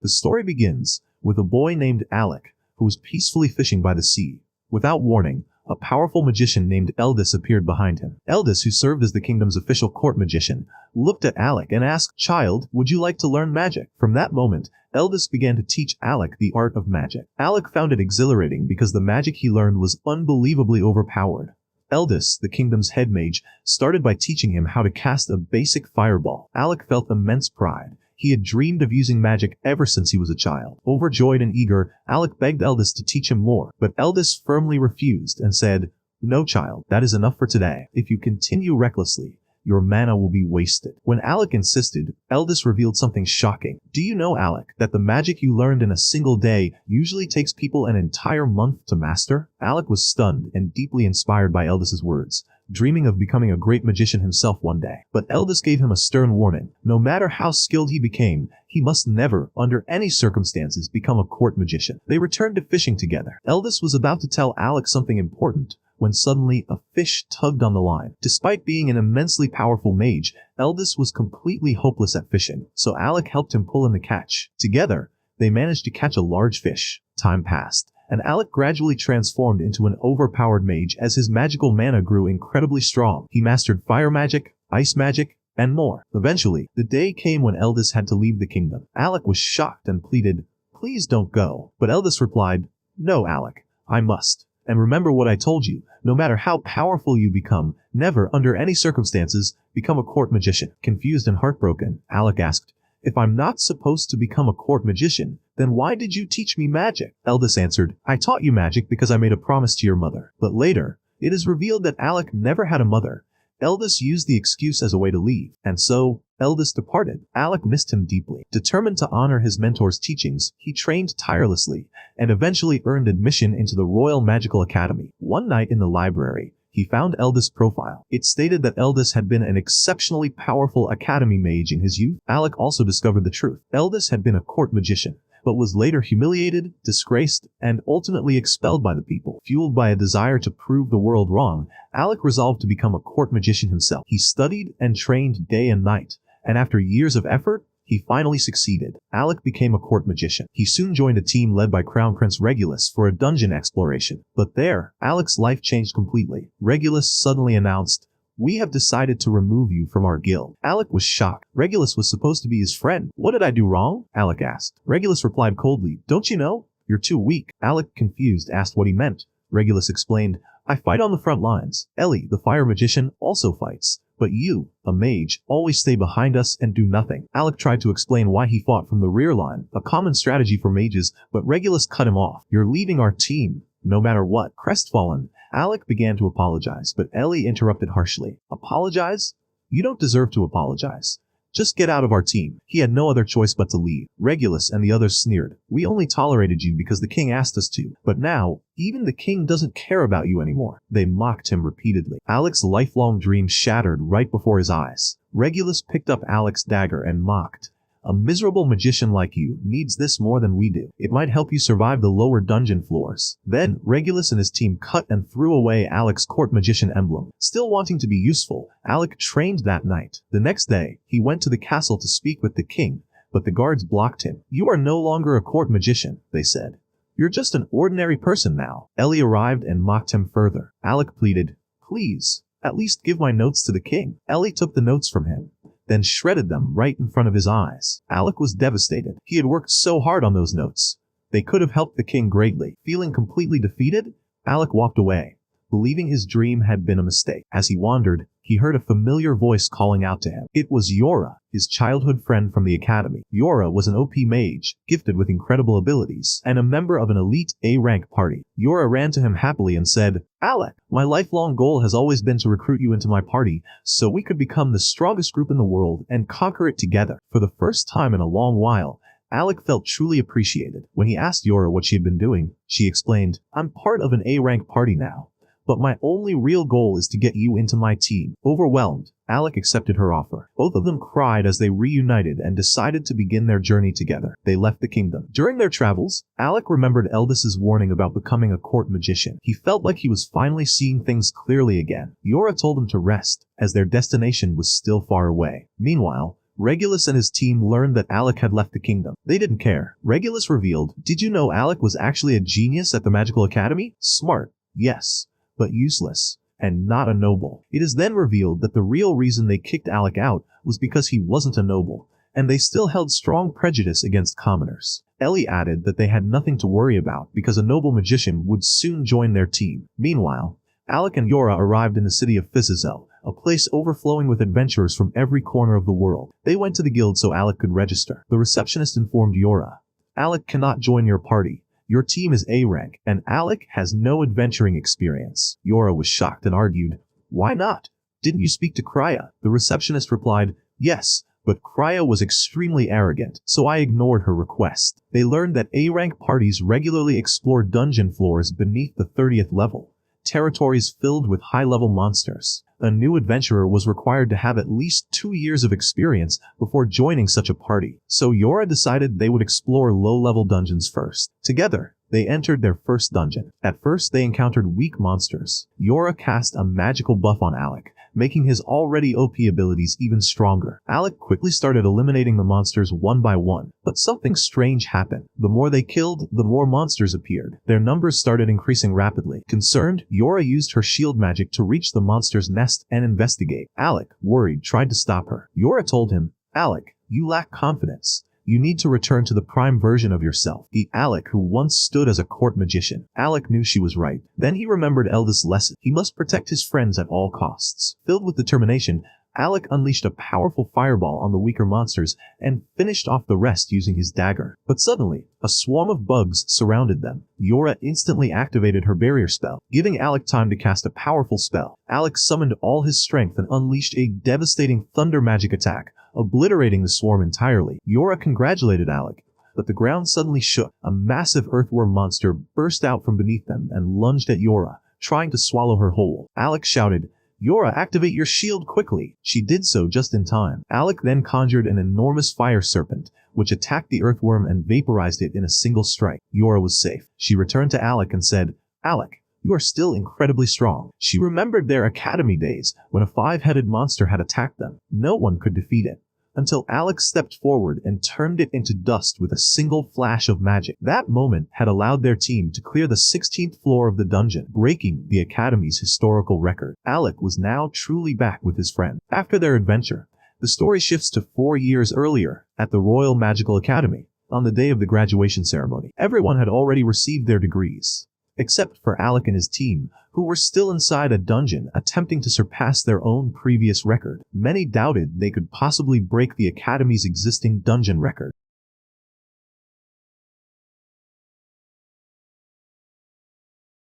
The story begins with a boy named Alec, who was peacefully fishing by the sea. Without warning, a powerful magician named Eldis appeared behind him. Eldis, who served as the kingdom's official court magician, looked at Alec and asked, "Child, would you like to learn magic?" From that moment, Eldis began to teach Alec the art of magic. Alec found it exhilarating because the magic he learned was unbelievably overpowered. Eldis, the kingdom's head mage, started by teaching him how to cast a basic fireball. Alec felt immense pride. He had dreamed of using magic ever since he was a child. Overjoyed and eager, Alec begged Eldis to teach him more, but Eldis firmly refused and said, "No, child, that is enough for today. If you continue recklessly, your mana will be wasted." When Alec insisted, Eldis revealed something shocking. "Do you know, Alec, that the magic you learned in a single day usually takes people an entire month to master?" Alec was stunned and deeply inspired by Eldis's words, dreaming of becoming a great magician himself one day. But Eldis gave him a stern warning. No matter how skilled he became, he must never, under any circumstances, become a court magician. They returned to fishing together. Eldis was about to tell Alec something important when suddenly a fish tugged on the line. Despite being an immensely powerful mage, Eldis was completely hopeless at fishing, so Alec helped him pull in the catch. Together, they managed to catch a large fish. Time passed, and Alec gradually transformed into an overpowered mage as his magical mana grew incredibly strong. He mastered fire magic, ice magic, and more. Eventually, the day came when Eldis had to leave the kingdom. Alec was shocked and pleaded, "Please don't go." But Eldis replied, "No, Alec, I must. And remember what I told you, no matter how powerful you become, never, under any circumstances, become a court magician." Confused and heartbroken, Alec asked, "If I'm not supposed to become a court magician, then why did you teach me magic?" Eldis answered, "I taught you magic because I made a promise to your mother." But later, it is revealed that Alec never had a mother. Eldis used the excuse as a way to leave, and so Eldis departed. Alec missed him deeply. Determined to honor his mentor's teachings, he trained tirelessly and eventually earned admission into the Royal Magical Academy. One night in the library, he found Eldis' profile. It stated that Eldis had been an exceptionally powerful academy mage in his youth. Alec also discovered the truth. Eldis had been a court magician, but was later humiliated, disgraced, and ultimately expelled by the people. Fueled by a desire to prove the world wrong, Alec resolved to become a court magician himself. He studied and trained day and night, and after years of effort, he finally succeeded. Alec became a court magician. He soon joined a team led by Crown Prince Regulus for a dungeon exploration. But there, Alec's life changed completely. Regulus suddenly announced, "We have decided to remove you from our guild." Alec was shocked. Regulus was supposed to be his friend. "What did I do wrong?" Alec asked. Regulus replied coldly, "Don't you know? You're too weak." Alec, confused, asked what he meant. Regulus explained, "I fight on the front lines. Ellie, the fire magician, also fights. But you, a mage, always stay behind us and do nothing." Alec tried to explain why he fought from the rear line, a common strategy for mages, but Regulus cut him off. "You're leaving our team, no matter what." Crestfallen, Alec began to apologize, but Ellie interrupted harshly. "Apologize? You don't deserve to apologize. Just get out of our team." He had no other choice but to leave. Regulus and the others sneered. "We only tolerated you because the king asked us to, but now, even the king doesn't care about you anymore." They mocked him repeatedly. Alec's lifelong dream shattered right before his eyes. Regulus picked up Alec's dagger and mocked, "A miserable magician like you needs this more than we do. It might help you survive the lower dungeon floors." Then, Regulus and his team cut and threw away Alec's court magician emblem. Still wanting to be useful, Alec trained that night. The next day, he went to the castle to speak with the king, but the guards blocked him. "You are no longer a court magician," they said. "You're just an ordinary person now." Ellie arrived and mocked him further. Alec pleaded, "Please, at least give my notes to the king." Ellie took the notes from him, then shredded them right in front of his eyes. Alec was devastated. He had worked so hard on those notes. They could have helped the king greatly. Feeling completely defeated, Alec walked away, believing his dream had been a mistake. As he wandered, he heard a familiar voice calling out to him. It was Yora, his childhood friend from the academy. Yora was an OP mage, gifted with incredible abilities, and a member of an elite A-rank party. Yora ran to him happily and said, "Alec, my lifelong goal has always been to recruit you into my party so we could become the strongest group in the world and conquer it together." For the first time in a long while, Alec felt truly appreciated. When he asked Yora what she had been doing, she explained, "I'm part of an A-rank party now, but my only real goal is to get you into my team." Overwhelmed, Alec accepted her offer. Both of them cried as they reunited and decided to begin their journey together. They left the kingdom. During their travels, Alec remembered Eldis's warning about becoming a court magician. He felt like he was finally seeing things clearly again. Yora told him to rest, as their destination was still far away. Meanwhile, Regulus and his team learned that Alec had left the kingdom. They didn't care. Regulus revealed, "Did you know Alec was actually a genius at the Magical Academy? Smart, yes, but useless, and not a noble." It is then revealed that the real reason they kicked Alec out was because he wasn't a noble, and they still held strong prejudice against commoners. Ellie added that they had nothing to worry about because a noble magician would soon join their team. Meanwhile, Alec and Yora arrived in the city of Fizazel, a place overflowing with adventurers from every corner of the world. They went to the guild so Alec could register. The receptionist informed Yora, "Alec cannot join your party. Your team is A rank, and Alec has no adventuring experience." Yora was shocked and argued, "Why not? Didn't you speak to Krya?" The receptionist replied, "Yes, but Krya was extremely arrogant, so I ignored her request." They learned that A-rank parties regularly explore dungeon floors beneath the 30th level, territories filled with high-level monsters. A new adventurer was required to have at least 2 years of experience before joining such a party, so Yora decided they would explore low-level dungeons first. Together, they entered their first dungeon. At first, they encountered weak monsters. Yora cast a magical buff on Alec, making his already OP abilities even stronger. Alec quickly started eliminating the monsters one by one, but something strange happened. The more they killed, the more monsters appeared. Their numbers started increasing rapidly. Concerned, Yora used her shield magic to reach the monster's nest and investigate. Alec, worried, tried to stop her. Yora told him, "Alec, you lack confidence. You need to return to the prime version of yourself, the Alec who once stood as a court magician." Alec knew she was right. Then he remembered Elda's lesson. He must protect his friends at all costs. Filled with determination, Alec unleashed a powerful fireball on the weaker monsters and finished off the rest using his dagger. But suddenly, a swarm of bugs surrounded them. Yora instantly activated her barrier spell, giving Alec time to cast a powerful spell. Alec summoned all his strength and unleashed a devastating thunder magic attack, obliterating the swarm entirely. Yora congratulated Alec, but the ground suddenly shook. A massive earthworm monster burst out from beneath them and lunged at Yora, trying to swallow her whole. Alec shouted, "Yora, activate your shield quickly." She did so just in time. Alec then conjured an enormous fire serpent, which attacked the earthworm and vaporized it in a single strike. Yora was safe. She returned to Alec and said, "Alec, you are still incredibly strong." She remembered their academy days when a 5-headed monster had attacked them. No one could defeat it, until Alec stepped forward and turned it into dust with a single flash of magic. That moment had allowed their team to clear the 16th floor of the dungeon, breaking the Academy's historical record. Alec was now truly back with his friend. After their adventure, the story shifts to 4 years earlier at the Royal Magical Academy. On the day of the graduation ceremony, everyone had already received their degrees, except for Alec and his team, who were still inside a dungeon attempting to surpass their own previous record. Many doubted they could possibly break the Academy's existing dungeon record.